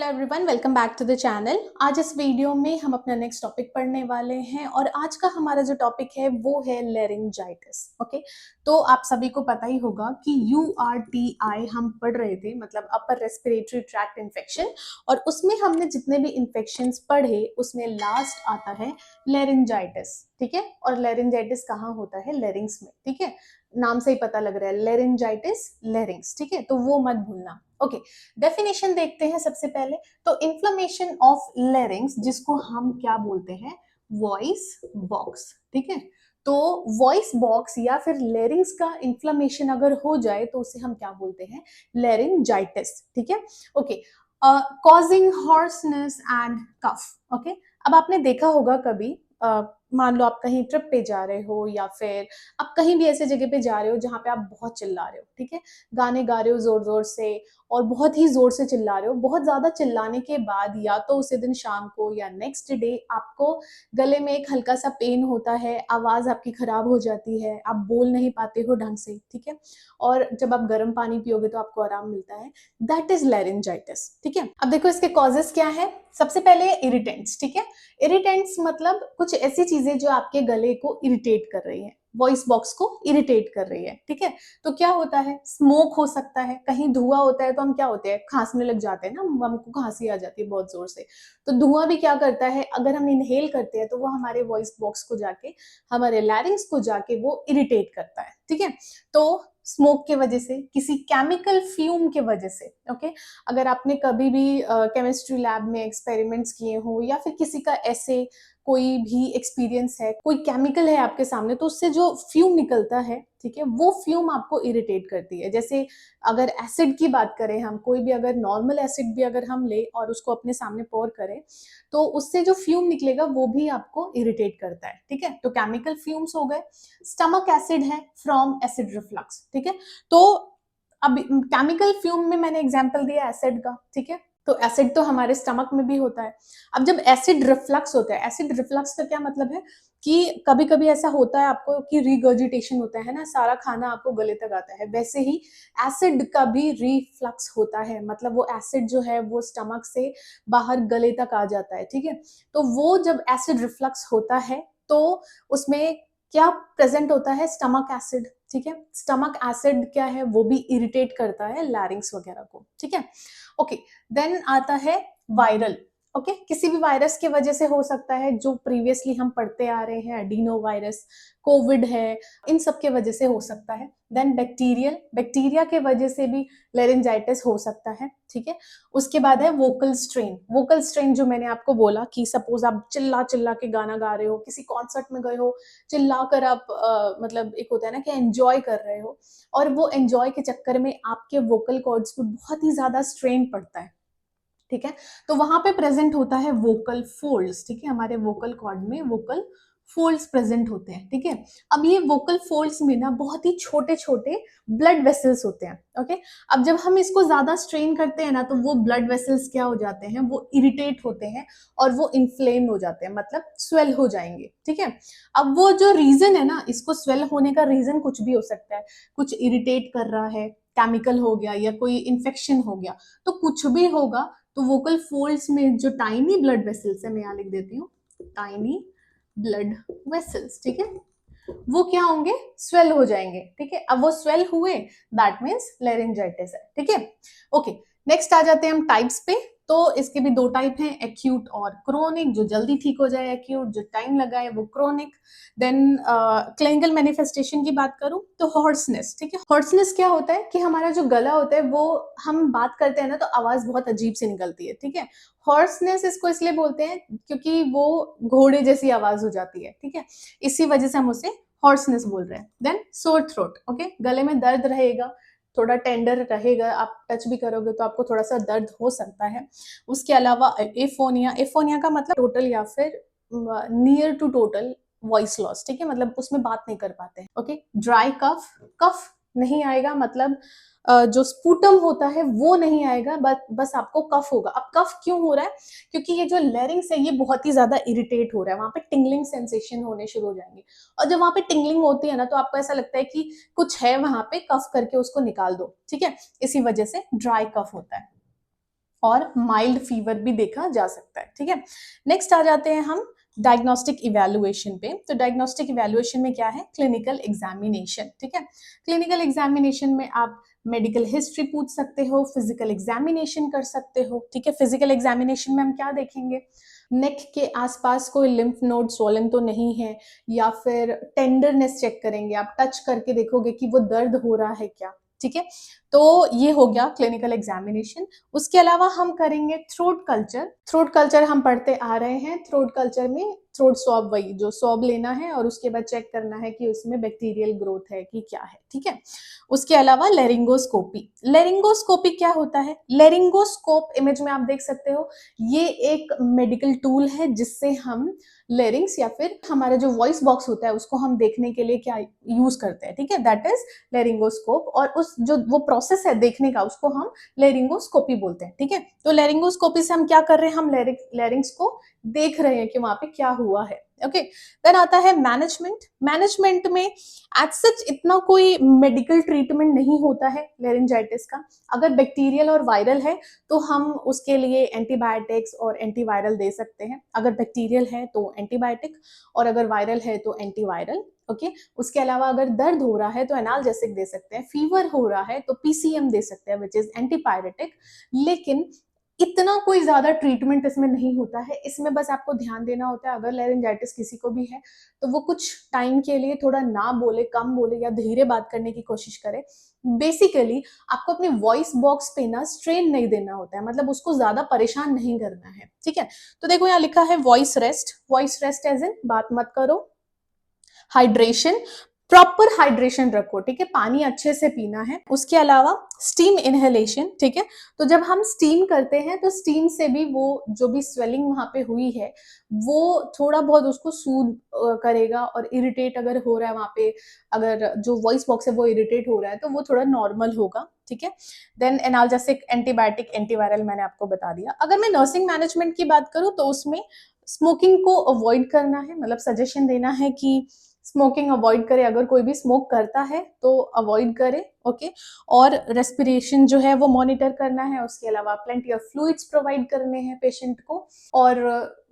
Hello everyone, welcome back to the channel. आज इस video में हम अपना नेक्स्ट टॉपिक पढ़ने वाले हैं और आज का हमारा जो टॉपिक है वो है लेरिंजाइटिस। ओके, तो आप सभी को पता ही होगा कि URTI हम पढ़ रहे थे, मतलब अपर रेस्पिरेटरी ट्रैक्ट इन्फेक्शन, और उसमें हमने जितने भी इन्फेक्शंस पढ़े उसमें लास्ट आता है लेरिंजाइटिस। ठीक है, और लेरिंजाइटिस कहाँ होता है? लेरिंग्स में। ठीक है, नाम से ही पता लग रहा है, लेरिंजाइटिस लेरिंग्स। ठीक है, तो वो मत भूलना। ओके, डेफिनेशन देखते हैं सबसे पहले। तो इन्फ्लेमेशन ऑफ लेरिंग्स, जिसको हम क्या बोलते हैं? Voice box. ठीक है, तो वॉइस बॉक्स या फिर लेरिंग्स का इन्फ्लेमेशन अगर हो जाए तो उसे हम क्या बोलते हैं? लेरिंजाइटिस। ठीक है, okay. Causing hoarseness and cough. Okay, अब आपने देखा होगा कभी, मान लो आप कहीं ट्रिप पे जा रहे हो या फिर आप कहीं भी ऐसे जगह पे जा रहे हो जहां पे आप बहुत चिल्ला रहे हो। ठीक है, गाने गा रहे हो जोर जोर से और बहुत ही जोर से चिल्ला रहे हो। बहुत ज्यादा चिल्लाने के बाद या तो उसी दिन शाम को या नेक्स्ट डे आपको गले में एक हल्का सा पेन होता है, आवाज आपकी खराब हो जाती है, आप बोल नहीं पाते हो ढंग से। ठीक है, और जब आप गर्म पानी पियोगे तो आपको आराम मिलता है। That is laryngitis. ठीक है, अब देखो इसके कॉजेस क्या है। सबसे पहले इरिटेंट्स। ठीक है, इरिटेंट्स मतलब कुछ ऐसी चीजें जो आपके गले को इरिटेट कर रही है, वॉइस बॉक्स को इरिटेट कर रही है। ठीक है, तो क्या होता है? स्मोक हो सकता है, कहीं धुआं होता है तो हम क्या होते हैं? खांसने लग जाते हैं ना, हमको खांसी आ जाती है बहुत जोर से। तो धुआं भी क्या करता है? अगर हम इनहेल करते हैं तो वो हमारे वॉइस बॉक्स को जाके, हमारे लैरिंग्स को जाके वो इरिटेट करता है। ठीक है, तो स्मोक के वजह से, किसी केमिकल फ्यूम के वजह से। ओके, अगर आपने कभी भी केमिस्ट्री लैब में एक्सपेरिमेंट्स किए हो या फिर किसी का ऐसे कोई भी एक्सपीरियंस है, कोई केमिकल है आपके सामने, तो उससे जो फ्यूम निकलता है, ठीक है, वो फ्यूम आपको इरिटेट करती है। जैसे अगर एसिड की बात करें, हम कोई भी अगर नॉर्मल एसिड भी अगर हम ले और उसको अपने सामने पोर करें तो उससे जो फ्यूम निकलेगा वो भी आपको इरिटेट करता है। ठीक है, तो केमिकल फ्यूम्स हो गए। स्टमक एसिड है फ्रॉम एसिड रिफ्लक्स। ठीक है, तो अब केमिकल फ्यूम में मैंने एग्जांपल दिया एसिड का। ठीक है, तो एसिड तो हमारे स्टमक में भी होता है। अब जब एसिड रिफ्लक्स होता है, एसिड रिफ्लक्स का क्या मतलब है कि कभी कभी ऐसा होता है आपको कि रिगर्जिटेशन होता है ना, सारा खाना आपको गले तक आता है। वैसे ही एसिड का भी रिफ्लक्स होता है, मतलब वो एसिड जो है वो स्टमक से बाहर गले तक आ जाता है। ठीक है, तो वो जब एसिड रिफ्लक्स होता है तो उसमें क्या प्रेजेंट होता है? Stomach acid. ठीक है, स्टमक एसिड क्या है? वो भी इरिटेट करता है लैरिंग्स वगैरह को। ठीक है, ओके। देन आता है वायरल। ओके, किसी भी वायरस की वजह से हो सकता है, जो प्रीवियसली हम पढ़ते आ रहे हैं, एडिनो वायरस, कोविड है, इन सब के वजह से हो सकता है। देन बैक्टीरियल, बैक्टीरिया के वजह से भी लेरिंजाइटिस हो सकता है। ठीक है, उसके बाद है वोकल स्ट्रेन। वोकल स्ट्रेन जो मैंने आपको बोला कि सपोज आप चिल्ला चिल्ला के गाना गा रहे हो, किसी कॉन्सर्ट में गए हो, चिल्ला कर आप मतलब एक होता है ना कि एंजॉय कर रहे हो, और वो एंजॉय के चक्कर में आपके वोकल कॉर्ड्स पे बहुत ही ज्यादा स्ट्रेन पड़ता है। ठीक है, तो वहां पे प्रेजेंट होता है वोकल फोल्ड्स। ठीक है, हमारे वोकल कॉर्ड में वोकल फोल्ड्स प्रेजेंट होते हैं। ठीक है, अब ये वोकल फोल्ड्स में ना बहुत ही छोटे छोटे ब्लड वेसल्स होते हैं। ओके, अब जब हम इसको ज्यादा स्ट्रेन करते हैं ना तो वो ब्लड वेसल्स क्या हो जाते हैं? वो इरिटेट होते हैं और वो इन्फ्लेम हो जाते हैं, मतलब स्वेल हो जाएंगे। ठीक है, अब वो जो रीजन है ना, इसको स्वेल होने का रीजन कुछ भी हो सकता है। कुछ इरिटेट कर रहा है, केमिकल हो गया या कोई इन्फेक्शन हो गया, तो कुछ भी होगा। तो वोकल फोल्ड्स में जो टाइनी ब्लड वेसल्स है, मैं यहाँ लिख देती हूँ, टाइनी ब्लड वेसल्स। ठीक है, वो क्या होंगे? स्वेल हो जाएंगे। ठीक है, अब वो स्वेल हुए, दैट मीन्स लेरिंजाइटिस है। ठीक है, ओके। नेक्स्ट आ जाते हैं हम टाइप्स पे। तो इसके भी दो टाइप हैं, एक्यूट और क्रोनिक। जो जल्दी ठीक हो जाए एक्यूट, जो टाइम लगाए वो क्रोनिक। देन क्लिनिकल मैनिफेस्टेशन की बात करूं तो हॉर्सनेस। ठीक है, हॉर्सनेस क्या होता है कि हमारा जो गला होता है वो, हम बात करते हैं ना तो आवाज बहुत अजीब से निकलती है। ठीक है, हॉर्सनेस इसको इसलिए बोलते हैं क्योंकि वो घोड़े जैसी आवाज हो जाती है। ठीक है, इसी वजह से हम उसे हॉर्सनेस बोल रहे हैं। Then sore throat. ओके, गले में दर्द रहेगा, थोड़ा टेंडर रहेगा, आप टच भी करोगे तो आपको थोड़ा सा दर्द हो सकता है। उसके अलावा एफोनिया, एफोनिया का मतलब टोटल या फिर near to total voice loss. ठीक है, मतलब उसमें बात नहीं कर पाते हैं। ओके, ड्राई कफ, कफ नहीं आएगा, मतलब जो स्पूटम होता है वो नहीं आएगा, बस आपको कफ होगा। अब कफ क्यों हो रहा है? क्योंकि ये जो लेरिंग्स है ये बहुत ही ज्यादा इरिटेट हो रहा है, वहां पे टिंगलिंग सेंसेशन होने शुरू हो जाएंगे। और जब वहां पे टिंगलिंग होती है ना तो आपको ऐसा लगता है कि कुछ है वहां पे, कफ करके उसको निकाल दो। ठीक है, इसी वजह से ड्राई कफ होता है। और माइल्ड फीवर भी देखा जा सकता है, ठीक है। नेक्स्ट आ जाते हैं हम डायग्नोस्टिक इवैल्यूएशन पे। तो डायग्नोस्टिक इवैल्यूएशन में क्या है, क्लिनिकल एग्जामिनेशन, ठीक है। क्लिनिकल एग्जामिनेशन में आप मेडिकल हिस्ट्री पूछ सकते हो, फिजिकल एग्जामिनेशन कर सकते हो, ठीक है। फिजिकल एग्जामिनेशन में हम क्या देखेंगे, नेक के आसपास कोई लिम्फ नोड स्वोलन तो नहीं है, या फिर टेंडरनेस चेक करेंगे, आप टच करके देखोगे कि वो दर्द हो रहा है क्या, ठीक है। तो ये हो गया क्लिनिकल एग्जामिनेशन। उसके अलावा हम करेंगे थ्रोट कल्चर। थ्रोट कल्चर हम पढ़ते आ रहे हैं, थ्रोट कल्चर में थ्रोट स्वॉब, वही जो स्वॉब लेना है और उसके बाद चेक करना है कि उसमें बैक्टीरियल ग्रोथ है कि क्या है, ठीक है। उसके अलावा लेरिंगोस्कोपी। लेरिंगोस्कोपी क्या होता है, लेरिंगोस्कोप इमेज में आप देख सकते हो, ये एक मेडिकल टूल है जिससे हम लेरिंग्स या फिर हमारा जो वॉइस बॉक्स होता है उसको हम देखने के लिए क्या यूज करते हैं, ठीक है, दैट इज लेरिंगोस्कोप। और उस जो वो प्रोसेस है देखने का उसको हम लेरिंगोस्कोपी बोलते हैं, ठीक है। तो लेरिंगोस्कोपी से हम क्या कर रहे हैं, हम लेरिंग्स को देख रहे हैं कि वहां पे क्या हुआ है, ओके। देन आता है मैनेजमेंट। मैनेजमेंट में एज सच इतना कोई मेडिकल ट्रीटमेंट नहीं होता है लेरिंजाइटिस का। अगर बैक्टीरियल और वायरल है तो हम उसके लिए एंटीबायोटिक्स और एंटीवायरल दे सकते हैं। अगर बैक्टीरियल है तो एंटीबायोटिक, और अगर वायरल है तो एंटीवायरल, ओके। उसके अलावा अगर दर्द हो रहा है तो एनाल्जेसिक दे सकते हैं, फीवर हो रहा है तो पीसीएम दे सकते हैं विच इज एंटीपायरेटिक। लेकिन इतना कोई ज्यादा ट्रीटमेंट इसमें नहीं होता है। इसमें बस आपको ध्यान देना होता है, अगर लेरिंजाइटिस किसी को भी है तो वो कुछ टाइम के लिए थोड़ा ना बोले, कम बोले या धीरे बात करने की कोशिश करे। बेसिकली आपको अपने वॉइस बॉक्स पे ना स्ट्रेन नहीं देना होता है, मतलब उसको ज्यादा परेशान नहीं करना है, ठीक है। तो देखो यहाँ लिखा है voice rest. Voice rest as in बात मत करो। हाइड्रेशन, प्रॉपर हाइड्रेशन रखो, ठीक है, पानी अच्छे से पीना है। उसके अलावा स्टीम इनहेलेशन, ठीक है। तो जब हम स्टीम करते हैं तो स्टीम से भी वो जो भी स्वेलिंग वहां पे हुई है वो थोड़ा बहुत उसको सूद करेगा, और इरिटेट अगर हो रहा है वहां पे, अगर जो वॉइस बॉक्स है वो इरिटेट हो रहा है तो वो थोड़ा नॉर्मल होगा, ठीक है। देन एनाल्जेसिक, एंटीबायोटिक, एंटीवायरल मैंने आपको बता दिया। अगर मैं नर्सिंग मैनेजमेंट की बात करूं तो उसमें स्मोकिंग को अवॉइड करना है, मतलब सजेशन देना है कि स्मोकिंग अवॉइड करे, अगर कोई भी स्मोक करता है तो अवॉइड करे, ओके। और रेस्पिरेशन जो है वो मॉनिटर करना है। उसके अलावा प्लेंटी ऑफ फ्लूइड्स प्रोवाइड करने हैं पेशेंट को, और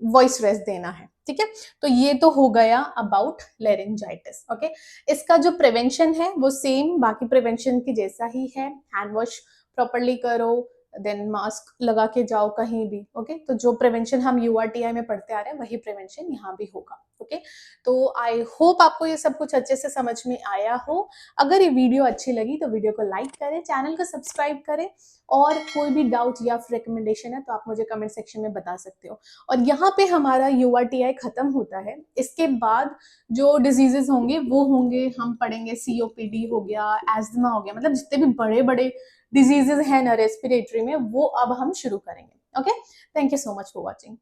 वॉइस रेस्ट देना है, ठीक है। तो ये तो हो गया अबाउट लेरिंजाइटिस, ओके। इसका जो प्रिवेंशन है वो सेम बाकी प्रिवेंशन की जैसा ही है, हैंड वॉश प्रॉपरली करो, देन मास्क लगा के जाओ कहीं भी, ओके। तो जो प्रिवेंशन हम यूआरटीआई में पढ़ते आ रहे हैं वही प्रिवेंशन यहाँ भी होगा, ओके। तो आई होप आपको ये सब कुछ अच्छे से समझ में आया हो। अगर ये वीडियो अच्छी लगी तो वीडियो को लाइक करें, चैनल को सब्सक्राइब करें, और कोई भी डाउट या फिर रिकमेंडेशन है तो आप मुझे कमेंट सेक्शन में बता सकते हो। और यहाँ पे हमारा यूआरटीआई खत्म होता है, इसके बाद जो डिजीजेस होंगे वो होंगे, हम पढ़ेंगे सीओपीडी हो गया, एस्थमा हो गया, मतलब जितने भी बड़े बड़े डिजीजेस हैं ना रेस्पिरेटरी में, वो अब हम शुरू करेंगे, okay. Thank you so much for watching.